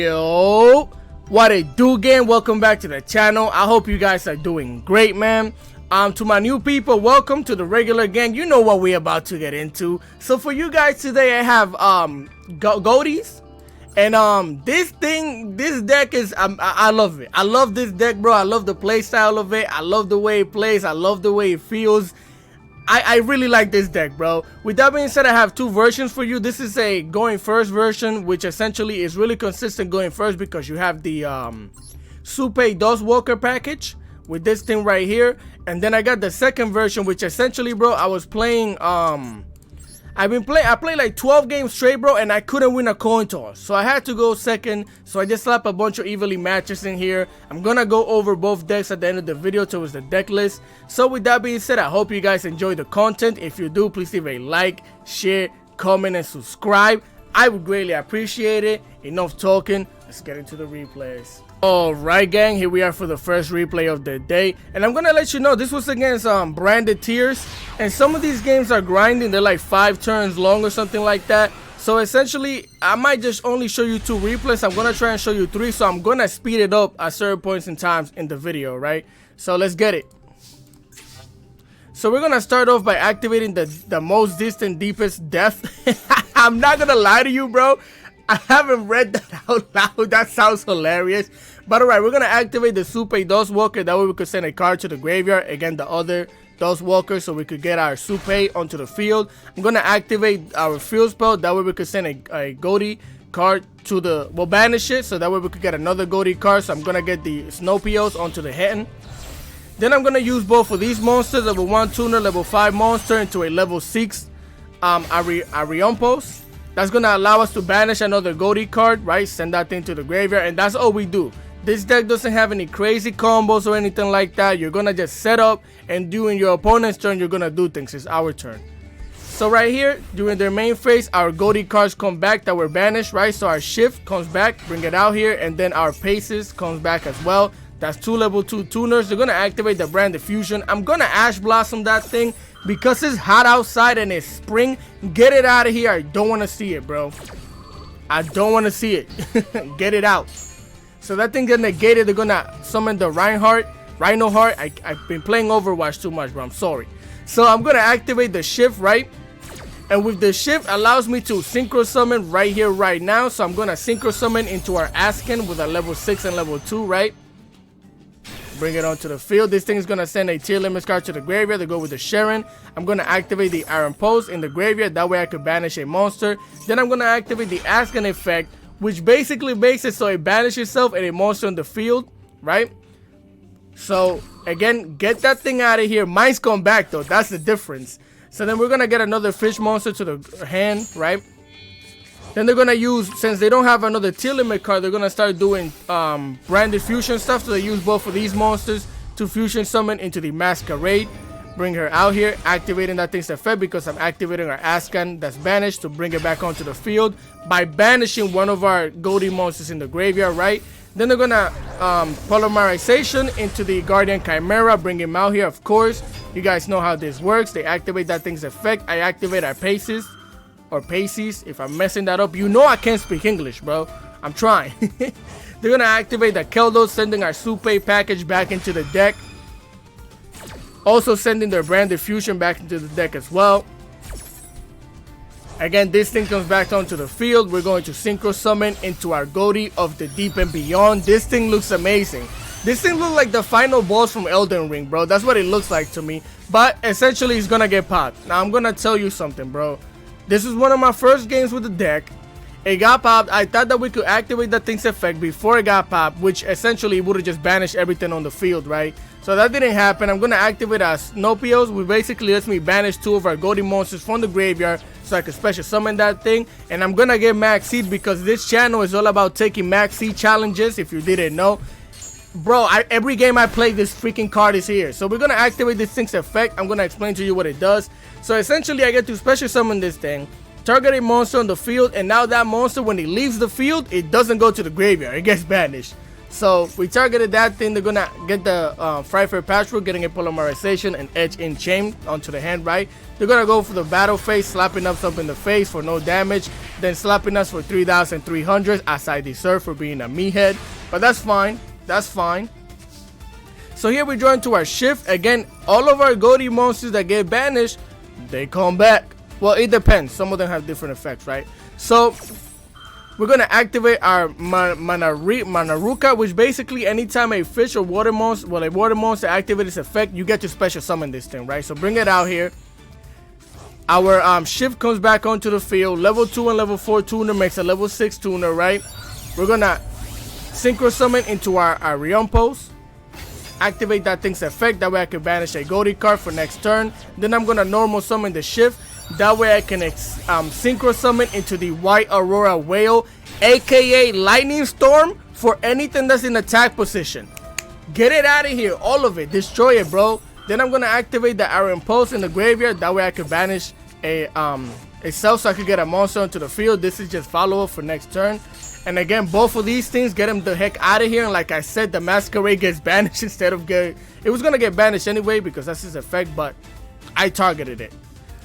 Yo, what it do, gang? Welcome back to the channel. I hope you guys are doing great, man. To my new people, welcome to the regular gang. You know what we're about to get into. So for you guys today, I have Ghotis. And this deck is I love it. I love this deck, bro. I love the play style of it. I love the way it plays. I love the way it feels. I really like this deck, bro. With that being said, I have two versions for you. This is a going first version, which essentially is really consistent going first because you have the Supe Dos Walker package with this thing right here. And then I got the second version, which essentially, bro, I was playing I played like 12 games straight, bro, and I couldn't win a coin toss. So I had to go second. So I just slapped a bunch of evenly matches in here. I'm gonna go over both decks at the end of the video towards the deck list. So with that being said, I hope you guys enjoy the content. If you do, please leave a like, share, comment, and subscribe. I would greatly appreciate it. Enough talking. Let's get into the replays. Alright, gang, here we are for the first replay of the day, and I'm gonna let you know this was against branded tiers, and some of these games are grinding. They're like 5 turns long or something like that. So essentially I might just only show you 2 replays. I'm gonna try and show you 3, so I'm gonna speed it up at certain points in times in the video, right? So let's get it. So we're gonna start off by activating the most distant deepest death. I'm not gonna lie to you, bro, I haven't read that out loud. That sounds hilarious. But alright, we're gonna activate the Supe Dos Walker. That way we could send a card to the graveyard. Again, the other Dos Walker, so we could get our Supe onto the field. I'm gonna activate our field spell. That way we could send a Ghoti card to the... We'll banish it, so that way we could get another Ghoti card. So I'm gonna get the Snopios onto the Hen. Then I'm gonna use both of these monsters, level 1 tuner, level 5 monster, into a level 6 Ariompos. That's gonna allow us to banish another Ghoti card, right? Send that thing to the graveyard, and that's all we do. This deck doesn't have any crazy combos or anything like that. You're gonna just set up, and during your opponent's turn, you're gonna do things. It's our turn. So right here, during their main phase, our Ghoti cards come back that were banished, right? So our shift comes back, bring it out here, and then our paces comes back as well. That's 2 level 2 tuners. They're gonna activate the brand diffusion. I'm gonna Ash Blossom that thing because it's hot outside and it's spring. Get it out of here. I don't want to see it, bro. I don't want to see it. Get it out. So that thing gonna negate it. They're gonna summon the Rhino Heart. I've been playing Overwatch too much, bro. I'm sorry. So I'm gonna activate the shift, right? And with the shift allows me to synchro summon right here, right now. So I'm gonna synchro summon into our Asken with a level 6 and level 2, right? Bring it onto the field. This thing is going to send a tier limit card to the graveyard to go with the Sharon. I'm going to activate the Iron Post in the graveyard. That way I could banish a monster. Then I'm going to activate the Asken effect, which basically makes it so it banishes itself and a monster on the field, right? So, again, get that thing out of here. Mine's come back, though. That's the difference. So then we're going to get another fish monster to the hand, right? Then they're going to use, since they don't have another tier limit card, they're going to start doing branded fusion stuff. So they use both of these monsters to fusion summon into the Masquerade. Bring her out here, activating that thing's effect because I'm activating our Asken that's banished to bring it back onto the field by banishing one of our Ghoti monsters in the graveyard, right? Then they're going to polymerization into the Guardian Chimera, bring him out here, of course. You guys know how this works. They activate that thing's effect. I activate our Paces. Or Paces, if I'm messing that up. You know I can't speak English, bro. I'm trying. They're gonna activate the Keldos, sending our Supe package back into the deck. Also sending their brand diffusion back into the deck as well. Again, this thing comes back onto the field. We're going to synchro summon into our Ghoti of the Deep and Beyond. This thing looks amazing. This thing looks like the final boss from Elden Ring, bro. That's what it looks like to me. But essentially, it's gonna get popped. Now, I'm gonna tell you something, bro. This is one of my first games with the deck. It got popped. I thought that we could activate that thing's effect before it got popped, which essentially would have just banished everything on the field, right? So that didn't happen. I'm going to activate our Snopios, which basically lets me banish 2 of our Ghoti monsters from the graveyard so I can special summon that thing. And I'm going to get Max Seed because this channel is all about taking Max Seed challenges, if you didn't know. Bro, every game I play, this freaking card is here. So we're going to activate this thing's effect. I'm going to explain to you what it does. So essentially, I get to special summon this thing, target a monster on the field, and now that monster, when it leaves the field, it doesn't go to the graveyard. It gets banished. So we targeted that thing. They're gonna get the Fry for Patchwork, getting a Polymerization and Edge in Chain onto the hand, right? They're gonna go for the battle phase, slapping us up in the face for no damage, then slapping us for 3,300 as I deserve for being a meathead. But that's fine. That's fine. So here we join to our shift. Again, all of our Ghoti monsters that get banished, they come back. Well, it depends. Some of them have different effects, right? So we're gonna activate our Manaruka, which basically anytime a fish or water monster, well, a water monster activates its effect, you get to special summon this thing, right? So bring it out here. Our shift comes back onto the field. Level 2 and level 4 tuner makes a level 6 tuner, right? We're gonna synchro summon into our Riompos. Activate that thing's effect. That way I can banish a Ghoti card for next turn. Then I'm gonna normal summon the shift. That way I can synchro summon into the White Aurora Whale, aka Lightning Storm, for anything that's in attack position. Get it out of here, all of it. Destroy it, bro. Then I'm gonna activate the Iron Pulse in the graveyard. That way I can banish a itself, so I could get a monster onto the field. This is just follow up for next turn. And again, both of these things get him the heck out of here. And like I said, the Masquerade gets banished instead of getting... It was gonna get banished anyway because that's his effect, but I targeted it.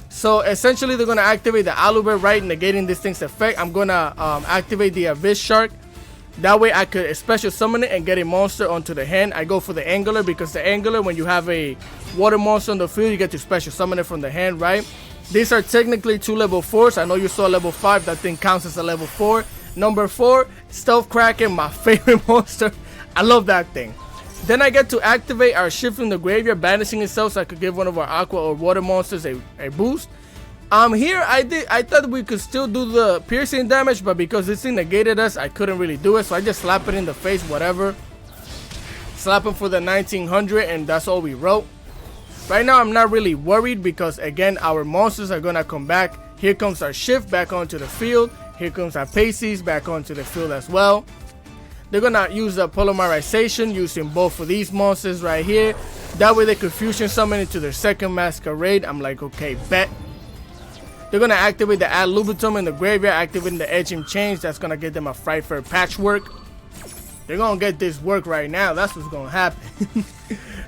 So essentially, they're gonna activate the Aluber, right, negating this thing's effect. I'm gonna activate the Abyss Shark. That way I could special summon it and get a monster onto the hand. I go for the Angler because the Angler, when you have a water monster on the field, you get to special summon it from the hand, right? These are technically 2 level 4s. I know you saw level 5. That thing counts as a level 4. Number 4, Stealth Kraken, my favorite monster. I love that thing. Then I get to activate our shift in the graveyard, banishing itself, so I could give one of our aqua or water monsters a boost. Here I thought we could still do the piercing damage, but because this thing negated us, I couldn't really do it. So I just slap it in the face, whatever. Slap him for the 1900, and that's all we wrote. Right now I'm not really worried because again our monsters are gonna come back. Here comes our shift back onto the field. Here comes our Paces back onto the field as well. They're gonna use the Polymerization using both of these monsters right here. That way they could fusion summon into their second Masquerade. I'm like, okay, bet. They're gonna activate the Ad Libitum in the graveyard, activating the Edge and Change. That's gonna get them a Frightfur Patchwork. They're gonna get this work right now. That's what's gonna happen.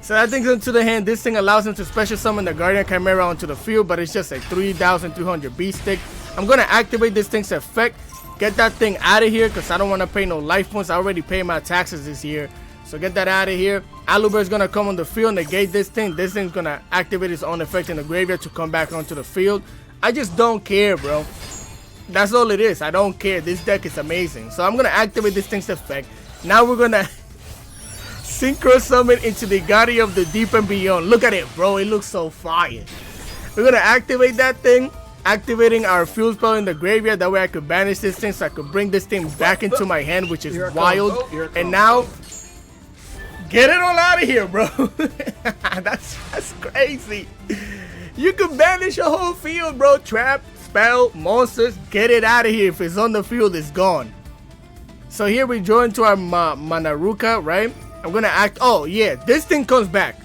So that thing's into the hand. This thing allows them to special summon the Guardian Chimera onto the field, but it's just a 3,300 beast stick. I'm gonna activate this thing's effect, get that thing out of here because I don't want to pay no life points. I already paid my taxes this year, so get that out of here. Aluber is gonna come on the field, negate this thing. This thing's gonna activate its own effect in the graveyard to come back onto the field. I just don't care, bro. That's all it is. I don't care. This deck is amazing. So I'm gonna activate this thing's effect. Now we're gonna synchro summon into the Ghoti of the Deep and Beyond. Look at it, bro. It looks so fire. We're gonna activate that thing. Activating our Fuel Spell in the graveyard. That way I could banish this thing so I could bring this thing back into my hand, which is wild. And now, get it all out of here, bro. That's crazy. You can banish a whole field, bro. Trap, spell, monsters. Get it out of here. If it's on the field, it's gone. So here we join to our Manaruka, right? I'm gonna act. Oh yeah, this thing comes back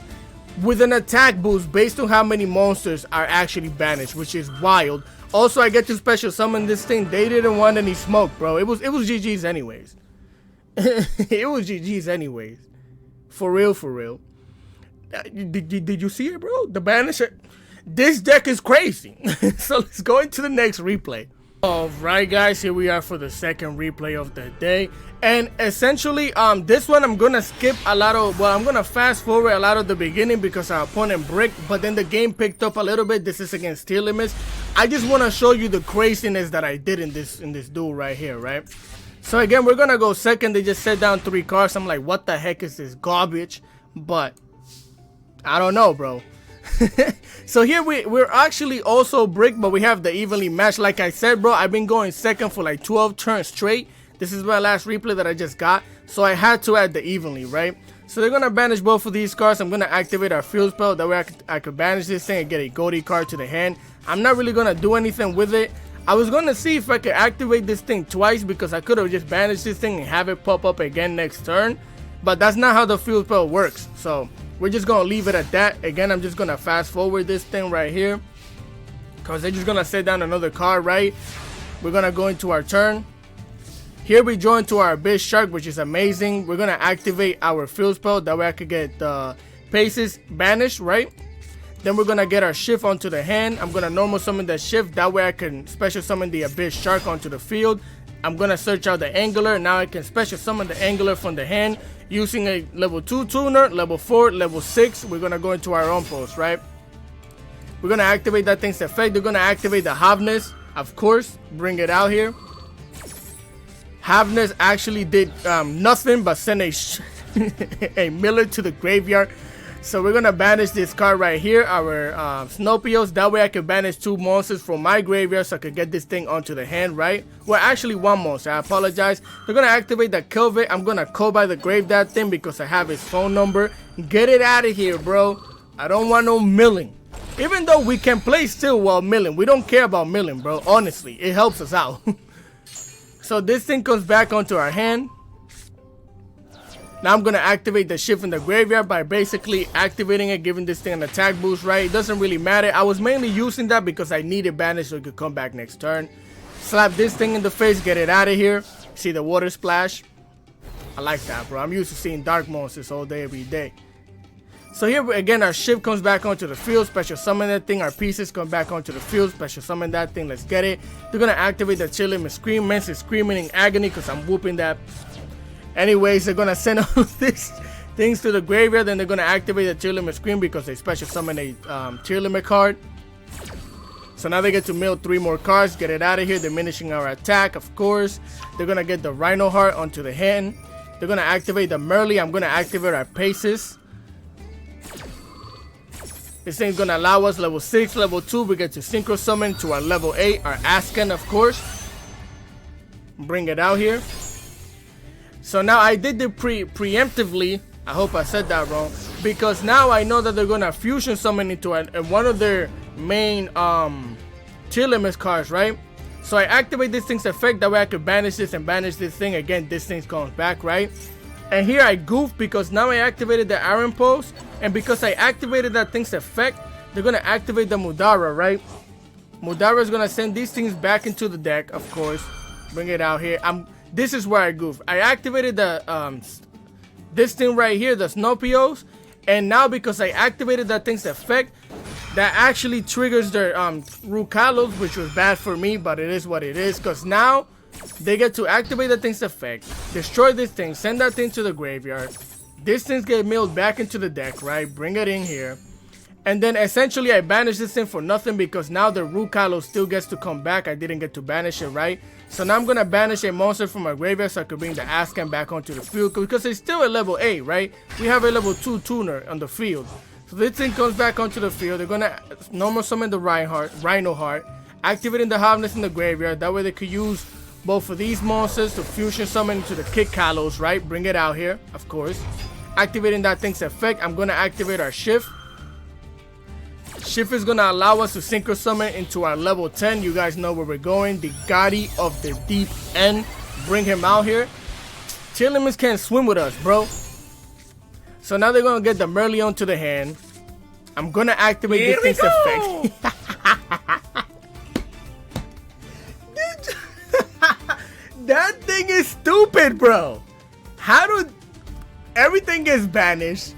with an attack boost based on how many monsters are actually banished, which is wild. Also, I get to special summon this thing. They didn't want any smoke, bro. It was GG's anyways. It was GG's anyways. For real, for real. Did you see it, bro? The banisher. This deck is crazy. So let's go into the next replay. Alright guys, here we are for the second replay of the day. And essentially, this one I'm gonna skip a lot of, well, I'm gonna fast forward a lot of the beginning because our opponent bricked, but then the game picked up a little bit. This is against tier limits. I just wanna show you the craziness that I did in this duel right here, right? So again, we're gonna go second. They just set down 3 cards. I'm like, what the heck is this garbage? But I don't know, bro. So here we're actually also bricked, but we have the evenly matched. Like I said, bro, I've been going second for like 12 turns straight. This is my last replay that I just got, so I had to add the evenly, right? So they're gonna banish both of these cards. I'm gonna activate our field spell. That way I could banish this thing and get a Ghoti card to the hand. I'm not really gonna do anything with it. I was gonna see if I could activate this thing twice because I could have just banished this thing and have it pop up again next turn, but that's not how the field spell works. So we're just gonna leave it at that. Again, I'm just gonna fast forward this thing right here because they're just gonna set down another card, right? We're gonna go into our turn. Here we join to our Abyss Shark, which is amazing. We're going to activate our field spell. That way I could get the Paces banished, right? Then we're going to get our Shift onto the hand. I'm going to normal summon the Shift. That way I can special summon the Abyss Shark onto the field. I'm going to search out the Angular. Now I can special summon the Angular from the hand using a level 2 tuner, level 4, level 6. We're going to go into our own post, right? We're going to activate that thing's effect. They're going to activate the Havness, of course. Bring it out here. Havness actually did nothing but send a Miller to the graveyard. So we're going to banish this card right here, our Snopios. That way I can banish 2 monsters from my graveyard so I could get this thing onto the hand, right? Well, actually 1 monster. I apologize. They're going to activate the Kelvin. I'm going to call by the grave that thing because I have his phone number. Get it out of here, bro. I don't want no milling. Even though we can play still while milling. We don't care about milling, bro. Honestly, it helps us out. So this thing comes back onto our hand. Now I'm going to activate the Shift in the graveyard by basically activating it, giving this thing an attack boost, right? It doesn't really matter. I was mainly using that because I needed banish so it could come back next turn. Slap this thing in the face, get it out of here. See the water splash? I like that, bro. I'm used to seeing dark monsters all day, every day. So here again, our Shift comes back onto the field, special summon that thing. Our pieces come back onto the field, special summon that thing. Let's get it. They're going to activate the Chilling and Scream. Mence is screaming in agony because I'm whooping that. Anyways, they're going to send all these things to the graveyard. Then they're going to activate the Chilling and Scream because they special summon a tier limit card. So now they get to mill 3 more cards. Get it out of here, diminishing our attack, of course. They're going to get the Rhino Heart onto the hand. They're going to activate the Merly. I'm going to activate our Paces. This thing's going to allow us level 6, level 2. We get to Synchro Summon to our level 8. Our Asken, of course. Bring it out here. So now I did the preemptively. I hope I said that wrong. Because now I know that they're going to Fusion Summon into one of their main tier limits cards, right? So I activate this thing's effect. That way I could banish this and banish this thing. Again, this thing comes back, right? And here I goofed because now I activated the Iron Pulse. And because I activated that thing's effect, they're going to activate the Mudara, right? Mudara is going to send these things back into the deck, of course. Bring it out here. This is where I goofed. I activated the this thing right here, the Snopios. And now because I activated that thing's effect, that actually triggers their Rukalos, which was bad for me, but it is what it is. Because now they get to activate the thing's effect, destroy this thing, send that thing to the graveyard. This thing's get milled back into the deck, right? Bring it in here. And then essentially I banish this thing for nothing because now the Rukalo still gets to come back. I didn't get to banish it, right? So now I'm going to banish a monster from my graveyard so I could bring the Asken back onto the field because it's still a level 8, right? We have a level 2 tuner on the field. So this thing comes back onto the field. They're going to normal summon the Rhino Heart, activating the Harvest in the graveyard. That way they could use both of these monsters to fusion summon into the Kick Kalos, right? Bring it out here, of course. Activating that thing's effect, I'm going to activate our Shift. Shift is going to allow us to Synchro Summon into our level 10. You guys know where we're going. The Ghoti of the Deep End. Bring him out here. Tier limits can't swim with us, bro. So now they're going to get the Merleon to the hand. I'm going to activate this thing's effect. That thing is stupid, bro. How do everything gets banished?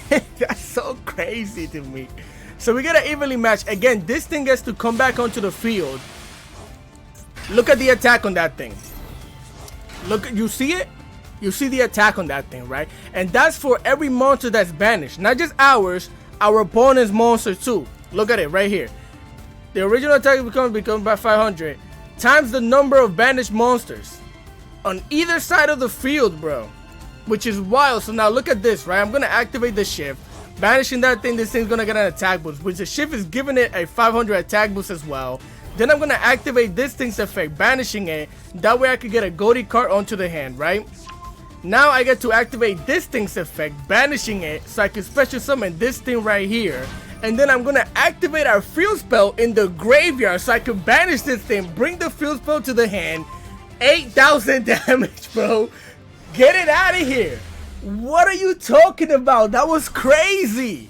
That's so crazy to me. So we gotta evenly match. Again, this thing gets to come back onto the field. Look at the attack on that thing. Look, you see it? You see the attack on that thing, right? And that's for every monster that's banished. Not just ours, our opponent's monster too. Look at it right here. The original attack becomes by 500 times the number of banished monsters on either side of the field, bro. Which is wild. So now look at this, right? I'm going to activate the Shift. Banishing that thing, this thing's going to get an attack boost. Which the Shift is giving it a 500 attack boost as well. Then I'm going to activate this thing's effect, banishing it. That way I could get a Ghoti card onto the hand, right? Now I get to activate this thing's effect, banishing it. So I can special summon this thing right here. And then I'm going to activate our field spell in the graveyard. So I can banish this thing, bring the field spell to the hand. 8,000 damage, bro. Get it out of here. What are you talking about? That was crazy.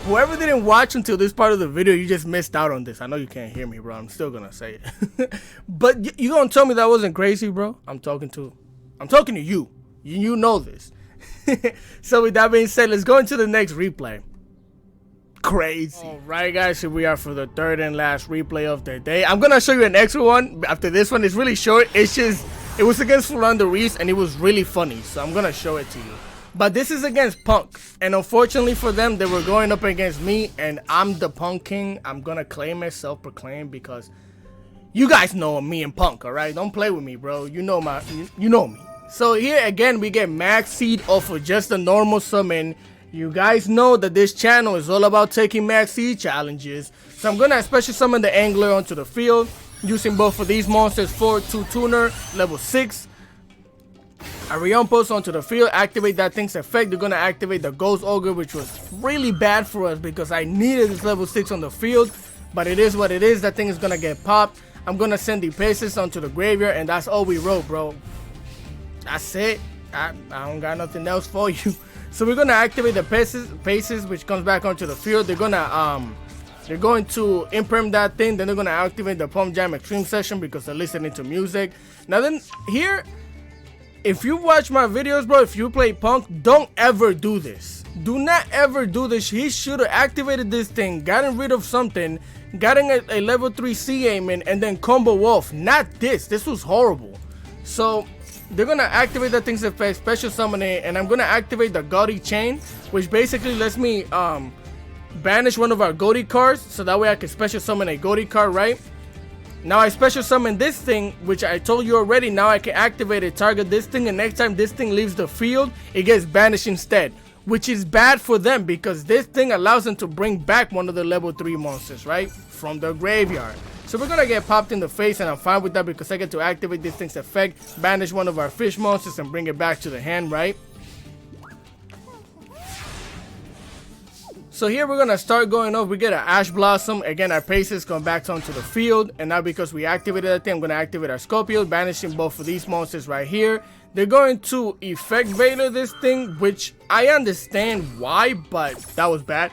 Whoever didn't watch until this part of the video, you just missed out on this. I know you can't hear me, bro. I'm still gonna say it. But you gonna tell me that wasn't crazy, bro? I'm talking to you. You know this. So with that being said, let's go into the next replay. Crazy. Alright guys, here we are for the third and last replay of the day. I'm gonna show you an extra one after this one. It's really short. It was against Floowandereeze and it was really funny, so I'm gonna show it to you. But this is against Punk, and unfortunately for them, they were going up against me, and I'm the Punk King. I'm gonna claim it, self-proclaimed, because you guys know me and Punk, alright? Don't play with me, bro. You know me. So here again, we get max seed off of just a normal summon. You guys know that this channel is all about taking max seed challenges. So I'm gonna special summon the Angler onto the field, using both of these monsters for 2 tuner, level 6. A Post onto the field, activate that thing's effect. They're gonna activate the Ghost Ogre, which was really bad for us because I needed this level 6 on the field. But it is what it is. That thing is gonna get popped. I'm gonna send the Paces onto the graveyard, and that's all we wrote, bro. That's it. I don't got nothing else for you. So we're gonna activate the Paces, which comes back onto the field. They're going to imprint that thing. Then they're gonna activate the Pump Jam Extreme Session because they're listening to music. Now then, here, if you watch my videos, bro, if you play Punk, don't ever do this. Do not ever do this. He should have activated this thing, gotten rid of something, gotten a level 3 C aiming, and then combo off. Not this. This was horrible. So they're gonna activate that thing's effect, special summon it, and I'm gonna activate the Ghoti chain, which basically lets me banish one of our Ghoti cards, so that way I can special summon a Ghoti card, right? Now I special summon this thing, which I told you already. Now I can activate it, target this thing, and next time this thing leaves the field, it gets banished instead, which is bad for them because this thing allows them to bring back one of the level 3 monsters, right, from the graveyard. So we're gonna get popped in the face, and I'm fine with that because I get to activate this thing's effect, banish one of our fish monsters, and bring it back to the hand, right? So here we're gonna start going off. We get an Ash Blossom. Again, our Paces come back onto the field, and now because we activated that thing, I'm gonna activate our Scorpio, banishing both of these monsters right here. They're going to effect Veiler this thing, which I understand why, but that was bad.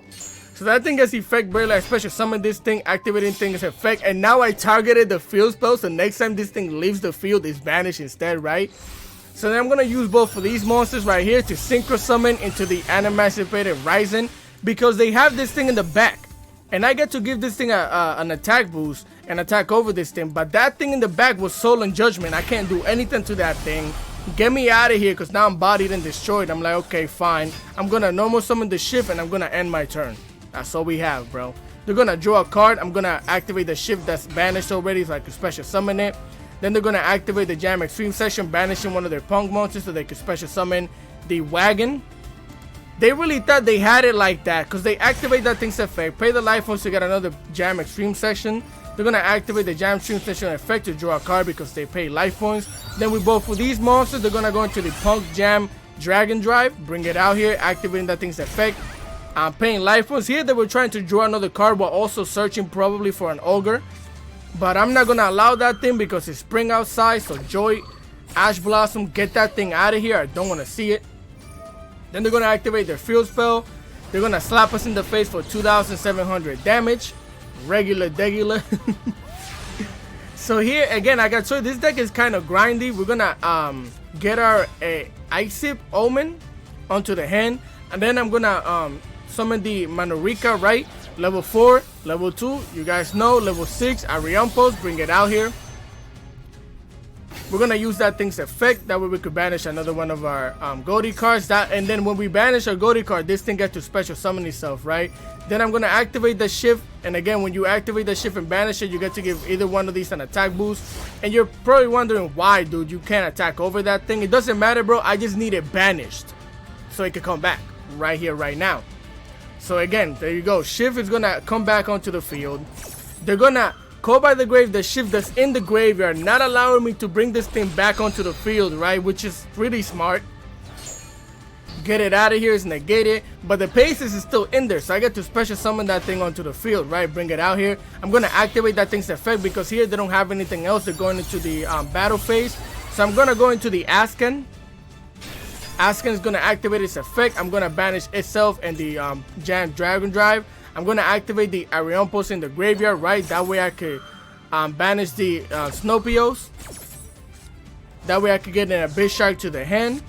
So that thing gets effect Veiler. I special summon this thing, activating thing's effect, and now I targeted the field spell, so next time this thing leaves the field, it's banished instead, right? So then I'm going to use both of these monsters right here to synchro summon into the Unemancipated Rising because they have this thing in the back. And I get to give this thing an attack boost and attack over this thing. But that thing in the back was Soul and Judgment. I can't do anything to that thing. Get me out of here because now I'm bodied and destroyed. I'm like, okay, fine. I'm going to normal summon the Shift and I'm going to end my turn. That's all we have, bro. They're going to draw a card. I'm going to activate the Shift that's banished already so I can special summon it. Then they're going to activate the Jam Extreme Session, banishing one of their Punk monsters so they can special summon the Wagon. They really thought they had it like that because they activate that thing's effect, pay the life points to get another Jam Extreme Session. They're going to activate the Jam Extreme Session effect to draw a card because they pay life points. Then with both of these monsters, they're going to go into the Punk Jam Dragon Drive, bring it out here, activating that thing's effect. Paying life points. Here they were trying to draw another card while also searching probably for an Ogre. But I'm not going to allow that thing because it's spring outside. So Joy, Ash Blossom, get that thing out of here. I don't want to see it. Then they're going to activate their field spell. They're going to slap us in the face for 2,700 damage. Regular. So here, again, like I told you, this deck is kind of grindy. We're going to get our Ice Omen onto the hand. And then I'm going to summon the Manorika, right? Level 4, level 2, you guys know, level 6, Post, bring it out here. We're going to use that thing's effect, that way we could banish another one of our Ghoti cards. And then when we banish a Ghoti card, this thing gets to special summon itself, right? Then I'm going to activate the Shift, and again, when you activate the Shift and banish it, you get to give either one of these an attack boost. And you're probably wondering why, dude, you can't attack over that thing. It doesn't matter, bro, I just need it banished so it can come back right here, right now. So again, there you go. Shift is going to come back onto the field. They're going to call by the grave the Shift that's in the graveyard, not allowing me to bring this thing back onto the field, right? Which is really smart. Get it out of here, it's negated. But the Paces is still in there, so I get to special summon that thing onto the field, right? Bring it out here. I'm going to activate that thing's effect because here they don't have anything else. They're going into the battle phase. So I'm going to go into the Asken Asken is gonna activate its effect. I'm gonna banish itself and the Jam Dragon Drive. I'm gonna activate the Arion Pulse in the graveyard, right? That way I could banish the Snopios. That way I could get an Abyss Shark to the hand.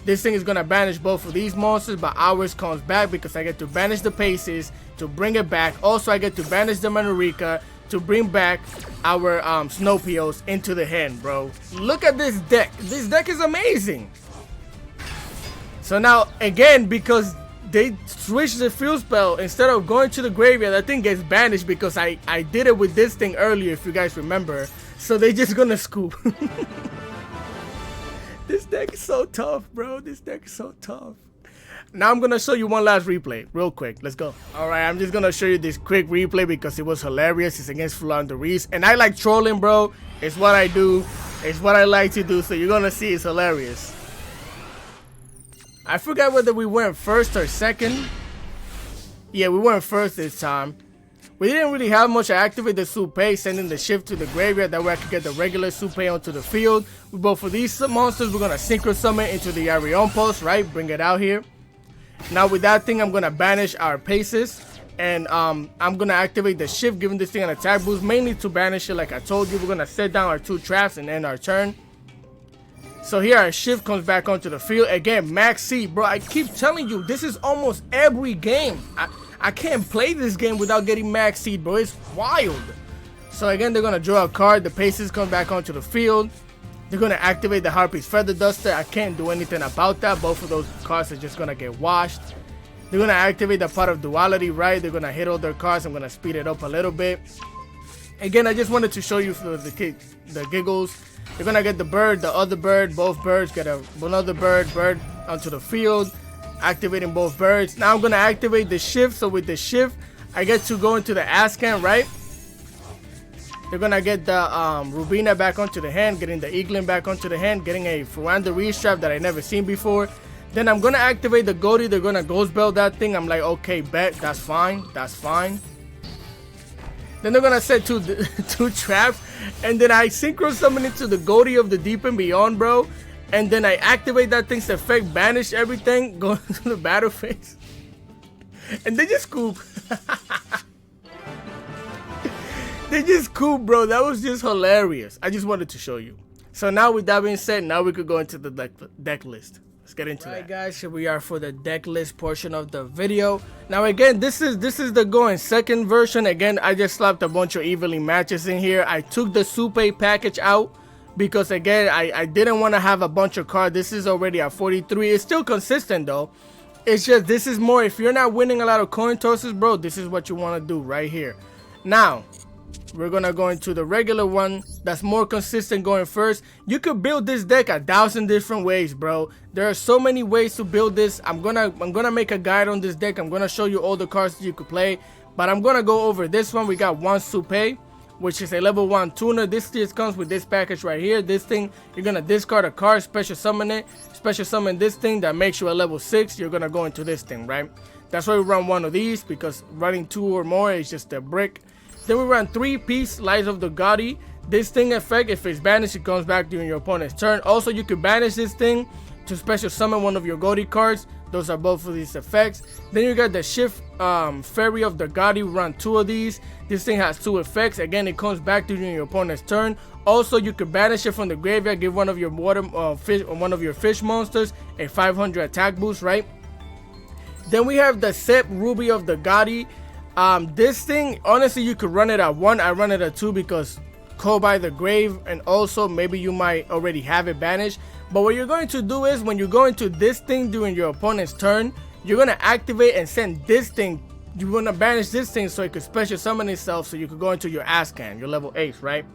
This thing is gonna banish both of these monsters, but ours comes back because I get to banish the Paces to bring it back. Also, I get to banish the Manurika to bring back our Snopios into the hand, bro. Look at this deck. This deck is amazing. So now, again, because they switched the field spell, instead of going to the graveyard, that thing gets banished because I did it with this thing earlier, if you guys remember. So they just gonna scoop. This deck is so tough, bro. This deck is so tough. Now I'm gonna show you one last replay real quick. Let's go. Alright, I'm just gonna show you this quick replay because it was hilarious. It's against Floowandereeze, and I like trolling, bro. It's what I do. It's what I like to do, so you're gonna see it's hilarious. I forgot whether we went first or second. Yeah, we went first this time. We didn't really have much. I activated the Supé, sending the shift to the graveyard. That way I could get the regular Supé onto the field. With both of these monsters, we're going to Synchro Summon into the Arion Pulse, right? Bring it out here. Now with that thing, I'm going to banish our Paces. And I'm going to activate the shift, giving this thing an attack boost. Mainly to banish it, like I told you. We're going to set down our 2 traps and end our turn. So here our shift comes back onto the field. Again, max seed, bro. I keep telling you, this is almost every game. I can't play this game without getting max seed, bro. It's wild. So again, they're going to draw a card. The Paces come back onto the field. They're going to activate the Harpy's Feather Duster. I can't do anything about that. Both of those cards are just going to get washed. They're going to activate the Pot of Duality, right? They're going to hit all their cards. I'm going to speed it up a little bit. Again, I just wanted to show you for the giggles. They're going to get the bird, the other bird, both birds, get another bird onto the field, activating both birds. Now I'm going to activate the shift. So with the shift, I get to go into the Ascan, right? They're going to get the Rubina back onto the hand, getting the Eaglin back onto the hand, getting a Floowandereeze trap that I never seen before. Then I'm going to activate the Ghoti. They're going to Ghost Bell that thing. I'm like, okay, bet, that's fine, that's fine. Then they're going to set two traps. And then I Synchro Summon into the Ghoti of the Deep and Beyond, bro. And then I activate that thing's effect, banish everything, go into the battle phase. And they just scoop. They just scoop, bro. That was just hilarious. I just wanted to show you. So now with that being said, now we could go into the deck list. Let's get into that. Guys, here we are for the deck list portion of the video. Now again, this is the going second version. Again, I just slapped a bunch of evenly matches in here. I took the Supé package out because again, I didn't want to have a bunch of cards. This is already at 43. It's still consistent though. It's just this is more, if you're not winning a lot of coin tosses, bro, this is what you want to do right here. Now we're gonna go into the regular one that's more consistent going first. You could build this deck 1,000 different ways, bro. There are so many ways to build this. I'm gonna make a guide on this deck. I'm gonna show you all the cards that you could play, but I'm gonna go over this one. We got one Supé, which is a level 1 tuner. This just comes with this package right here. This thing, you're gonna discard a card, special summon it, special summon this thing that makes you a level 6. You're gonna go into this thing, right? That's why we run one of these, because running 2 or more is just a brick. Then we run 3-piece Lies of the Ghoti. This thing effect, if it's banished, it comes back during your opponent's turn. Also, you can banish this thing to special summon one of your Ghoti cards. Those are both of these effects. Then you got the Shift Fairy of the Ghoti. Run 2 of these. This thing has 2 effects. Again, it comes back during your opponent's turn. Also, you can banish it from the graveyard. Give one of your fish monsters a 500 attack boost, right? Then we have the Sep Ruby of the Ghoti. This thing, honestly, you could run it at 1. I run it at 2 because Call by the Grave, and also maybe you might already have it banished. But what you're going to do is, when you go into this thing during your opponent's turn, you're going to activate and send this thing. You're going to banish this thing so it could special summon itself, so you could go into your Ascan, your level 8, right?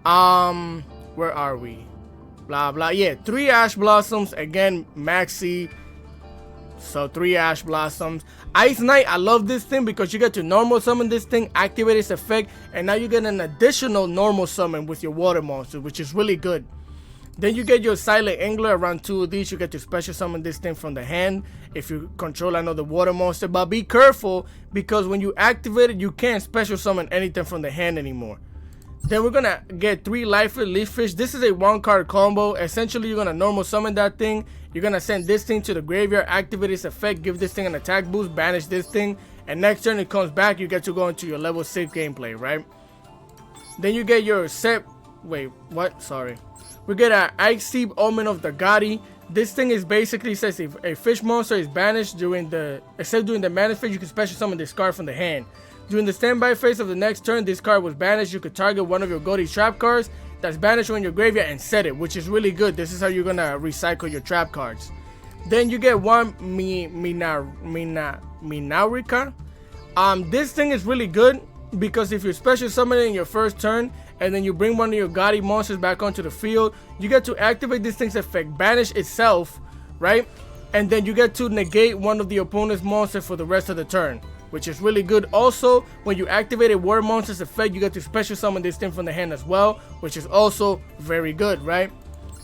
Where are we? Blah, blah. Yeah, 3 Ash Blossoms. Again, maxi. So 3 Ash Blossoms. Ice Knight, I love this thing because you get to normal summon this thing, activate its effect, and now you get an additional normal summon with your water monster, which is really good. Then you get your Silent Angler. Around 2 of these, you get to special summon this thing from the hand if you control another water monster. But be careful, because when you activate it, you can't special summon anything from the hand anymore. Then we're gonna get 3 lifeless leaf fish. This is a 1-card combo. Essentially, you're gonna normal summon that thing. You're gonna send this thing to the graveyard, activate its effect, give this thing an attack boost, banish this thing, and next turn it comes back, you get to go into your level 6 gameplay, right? Then you get your wait, what? Sorry. We get an Icy Omen of the Ghoti. This thing is basically says if a fish monster is banished during the mana phase, you can special summon this card from the hand. During the standby phase of the next turn, this card was banished. You could target one of your Ghoti trap cards that's banished in your graveyard and set it, which is really good. This is how you're gonna recycle your trap cards. Then you get one Minaurika. This thing is really good because if you special summon it in your first turn and then you bring one of your Ghoti monsters back onto the field, you get to activate this thing's effect, banish itself, right? And then you get to negate one of the opponent's monsters for the rest of the turn, which is really good. Also, when you activate a war monster's effect, you get to special summon this thing from the hand as well, which is also very good, right?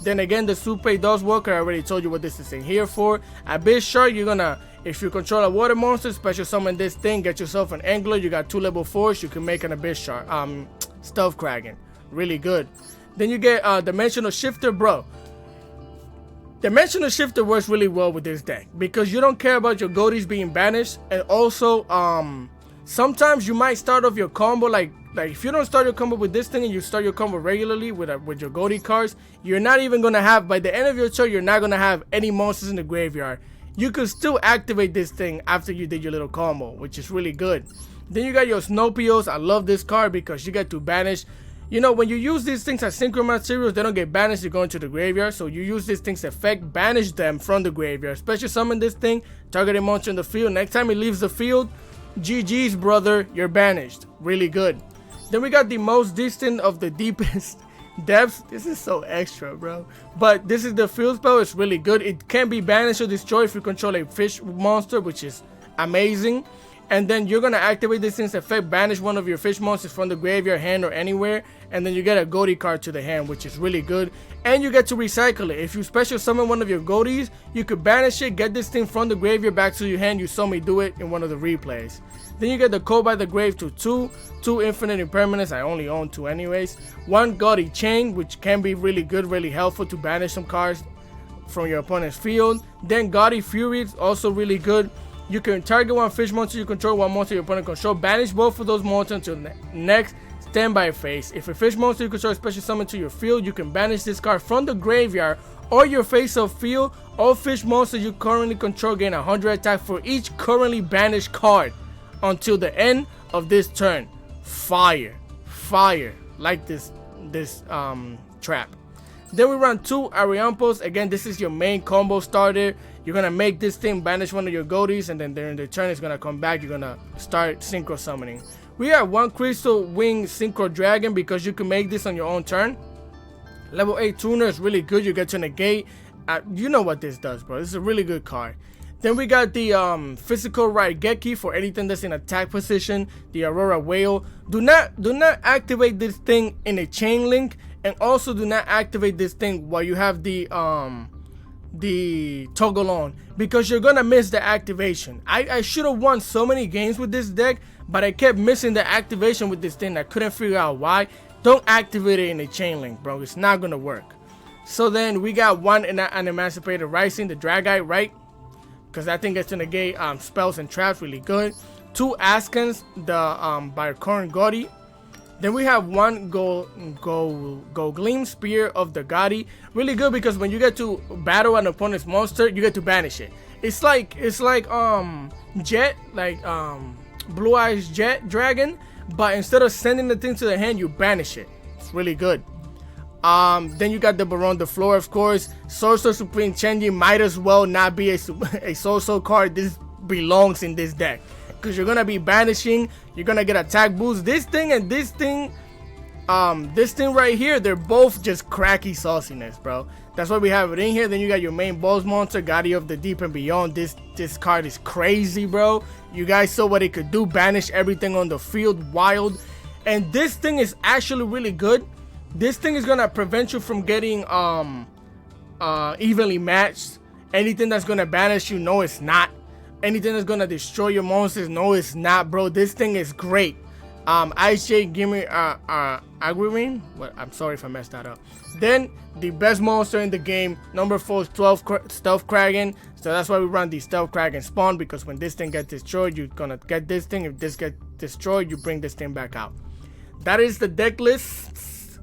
Then again, the Supe does work. I already told you what this is in here for. Abyss Shark, you're gonna, if you control a water monster, special summon this thing, get yourself an angler. You got 2 level 4s, you can make an Abyss Shark, Stealth Kraken, really good. Then you get Dimensional Shifter, bro. Dimensional Shifter works really well with this deck because you don't care about your Ghotis being banished, and also sometimes you might start off your combo like if you don't start your combo with this thing and you start your combo regularly with your Ghoti cards, you're not even gonna have, by the end of your turn, you're not gonna have any monsters in the graveyard. You could still activate this thing after you did your little combo, which is really good. Then you got your Snopios. I love this card because you get to banish. You know, when you use these things as synchro materials, they don't get banished, they go into the graveyard. So you use these things effect, banish them from the graveyard. Special summon this thing, target a monster in the field. Next time it leaves the field, GG's, brother, you're banished. Really good. Then we got the most distant of the deepest depths. This is so extra, bro. But this is the field spell. It's really good. It can be banished or destroyed if you control a fish monster, which is amazing. And then you're gonna activate this thing's effect, banish one of your fish monsters from the graveyard, hand, or anywhere, and then you get a Ghoti card to the hand, which is really good. And you get to recycle it. If you special summon one of your Ghotis, you could banish it, get this thing from the graveyard back to your hand. You saw me do it in one of the replays. Then you get the Call by the Grave to 2 infinite impermanence. I only own 2 anyways. 1 Ghoti Chain, which can be really good, really helpful to banish some cards from your opponent's field. Then Ghoti Fury is also really good. You can target one fish monster you control, one monster your opponent control, banish both of those monsters until the next standby phase. If a fish monster you control is special summon to your field, you can banish this card from the graveyard or your face-up field. All fish monsters you currently control gain 100 attack for each currently banished card until the end of this turn. Fire, like this trap. Then we run 2 Ariampos. Again, this is your main combo starter. You're gonna make this thing banish one of your Ghotis, and then during the turn it's gonna come back. You're gonna start synchro summoning. We have 1 Crystal Wing Synchro Dragon because you can make this on your own turn. Level 8 Tuner is really good. You get to negate. You know what this does, bro. This is a really good card. Then we got the Physical Raigeki for anything that's in attack position. The Aurora Whale. Do not activate this thing in a chain link, and also do not activate this thing while you have the toggle on, because you're gonna miss the activation. I should have won so many games with this deck, but I kept missing the activation with this thing. I couldn't figure out why. Don't activate it in a chain link, bro. It's not gonna work. So then we got 1 an Emancipated Rising, the Dragite, right? Because I think it's to negate spells and traps, really good. 2 Askans, the Biocorn Ghoti. Then we have 1 Go Gleam Spear of the Ghoti. Really good because when you get to battle an opponent's monster, you get to banish it. It's like Jet, like Blue Eyes Jet Dragon, but instead of sending the thing to the hand, you banish it. It's really good. Then you got the Baron de Flor, of course. Sorcerer Supreme Chenji might as well not be a so-so card. This belongs in this deck because you're gonna be banishing. You're gonna get attack boost. This thing and this thing right here, they're both just cracky sauciness, bro. That's why we have it in here. Then you got your main boss monster, Ghoti of the Deep and Beyond. This card is crazy, bro. You guys saw what it could do. Banish everything on the field, wild. And this thing is actually really good. This thing is gonna prevent you from getting evenly matched. Anything that's gonna banish you, no, it's not. Anything that's gonna destroy your monsters, no, it's not, bro. This thing is great. Ice Jade, give me Agrivine. What? I'm sorry if I messed that up. Then the best monster in the game, number 4, Stealth Kraken. So that's why we run the Stealth Kraken spawn, because when this thing gets destroyed, you're gonna get this thing. If this gets destroyed, you bring this thing back out. That is the deck list.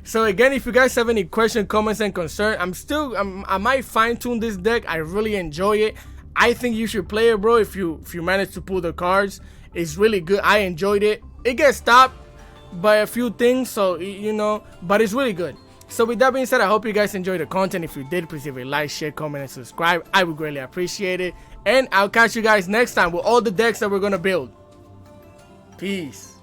So again, if you guys have any questions, comments, and concern, I might fine tune this deck. I really enjoy it. I think you should play it, bro. If you manage to pull the cards, it's really good. I enjoyed it. It gets stopped by a few things, so you know, but it's really good. So with that being said, I hope you guys enjoyed the content. If you did, please leave a like, share, comment, and subscribe. I would greatly appreciate it. And I'll catch you guys next time with all the decks that we're gonna build. Peace.